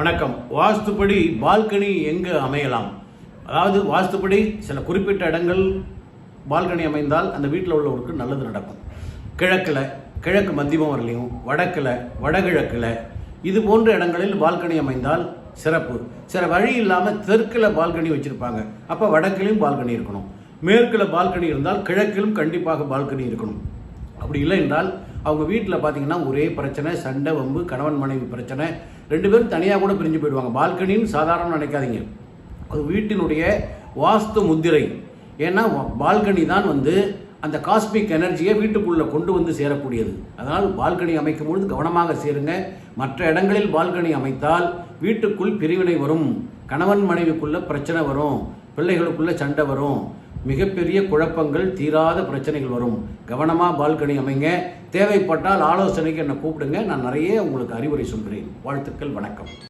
வணக்கம். வாஸ்துப்படி பால்கனி எங்கு அமையலாம்? அதாவது வாஸ்துப்படி சில குறிப்பிட்ட இடங்கள் பால்கனி அமைந்தால் அந்த வீட்டில் உள்ளவருக்கு நல்லது நடக்கும். கிழக்கு மத்தியமம் வரலையும், வடகிழக்கில் இது போன்ற இடங்களில் பால்கனி அமைந்தால் சிறப்பு. சில வழி இல்லாமல் தெற்கில் பால்கனி வச்சுருப்பாங்க, அப்போ வடக்கிலையும் பால்கனி இருக்கணும். மேற்கில் பால்கனி இருந்தால் கிழக்கிலும் கண்டிப்பாக பால்கனி இருக்கணும். அப்படி இல்லை என்றால் அவங்க வீட்டில் பார்த்தீங்கன்னா ஒரே பிரச்சனை, சண்டை, வம்பு, கணவன் மனைவி பிரச்சனை, 2 பேரும் தனியாக கூட பிரிஞ்சு போயிடுவாங்க. பால்கனின்னு சாதாரண நினைக்காதீங்க, அது வீட்டினுடைய வாஸ்து முத்திரை. ஏன்னா பால்கனி தான் அந்த காஸ்மிக் எனர்ஜியை வீட்டுக்குள்ளே கொண்டு வந்து சேரக்கூடியது. அதனால் பால்கனி அமைக்கும் பொழுது கவனமாக சேருங்க. மற்ற இடங்களில் பால்கனி அமைத்தால் வீட்டுக்குள் பிரிவினை வரும், கணவன் மனைவிக்குள்ளே பிரச்சனை வரும், பிள்ளைகளுக்குள்ளே சண்டை வரும், மிகப்பெரிய குழப்பங்கள், தீராத பிரச்சனைகள் வரும். கவனமாக பால்கனி அமைங்க. தேவைப்பட்டால் ஆலோசனைக்கு என்னை கூப்பிடுங்க, நான் நிறைய உங்களுக்கு அறிவுரை சொல்கிறேன். வாழ்த்துக்கள். வணக்கம்.